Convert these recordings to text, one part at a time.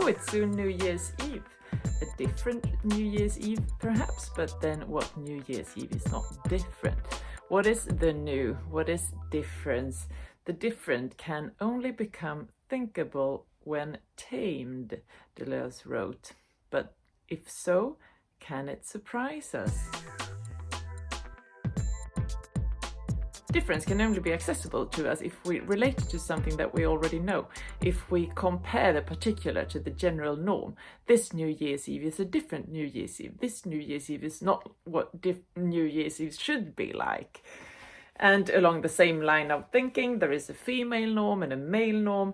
Oh, it's soon New Year's Eve. A different New Year's Eve, perhaps, but then what New Year's Eve is not different? What is the new? What is difference? The different can only become thinkable when tamed, Deleuze wrote. But if so, can it surprise us? Difference can only be accessible to us if we relate it to something that we already know, if we compare the particular to the general norm. This New Year's Eve is a different New Year's Eve. This New Year's Eve is not what New Year's Eve should be like. And along the same line of thinking, there is a female norm and a male norm.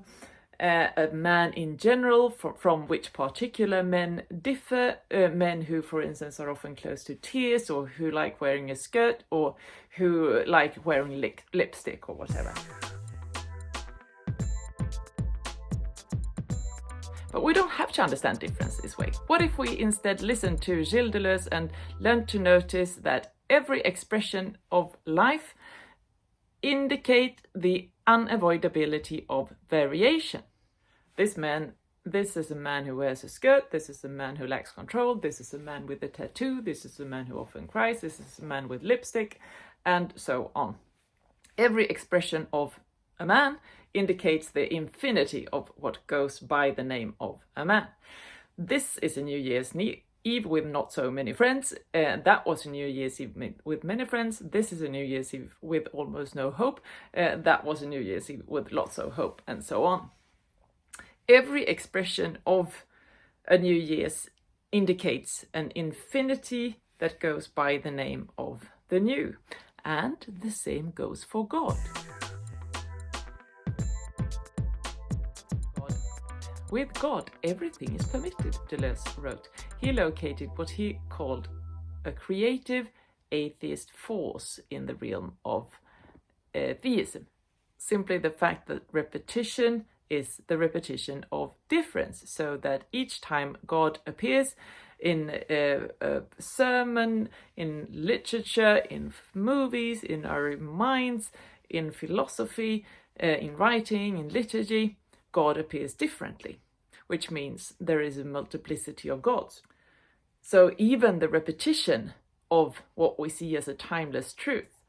A man in general, from which particular men differ, men who, for instance, are often close to tears, or who like wearing a skirt, or who like wearing lipstick or whatever. But we don't have to understand difference this way. What if we instead listen to Gilles Deleuze and learn to notice that every expression of life indicates the unavoidability of variation? This is a man who wears a skirt, this is a man who lacks control, this is a man with a tattoo, this is a man who often cries, this is a man with lipstick, and so on. Every expression of a man indicates the infinity of what goes by the name of a man. This is a New Year's Eve with not so many friends. That was a New Year's Eve with many friends. This is a New Year's Eve with almost no hope. That was a New Year's Eve with lots of hope, and so on. Every expression of a New Year's indicates an infinity that goes by the name of the new. And the same goes for God. With God, everything is permitted, Deleuze wrote. He located what he called a creative atheist force in the realm of theism. Simply the fact that repetition is the repetition of difference, so that each time God appears in a sermon, in literature, in movies, in our minds, in philosophy, in writing, in liturgy, God appears differently, which means there is a multiplicity of gods. So even the repetition of what we see as a timeless truth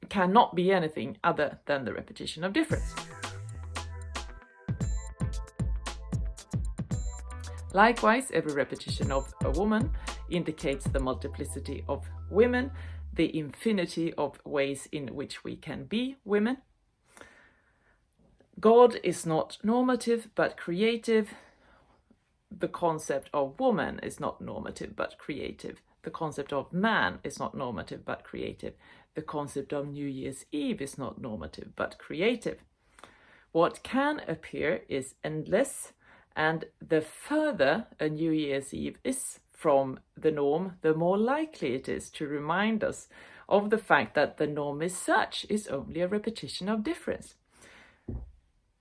cannot be anything other than the repetition of difference. Likewise, every repetition of a woman indicates the multiplicity of women, the infinity of ways in which we can be women. God is not normative but creative. The concept of woman is not normative but creative. The concept of man is not normative but creative. The concept of New Year's Eve is not normative but creative. What can appear is endless, and the further a New Year's Eve is from the norm, the more likely it is to remind us of the fact that the norm as such is only a repetition of difference.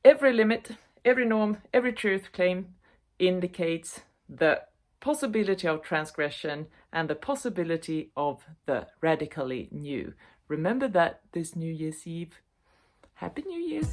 Every limit, every norm, every truth claim indicates the possibility of transgression and the possibility of the radically new. Remember that this New Year's Eve. Happy New Year's!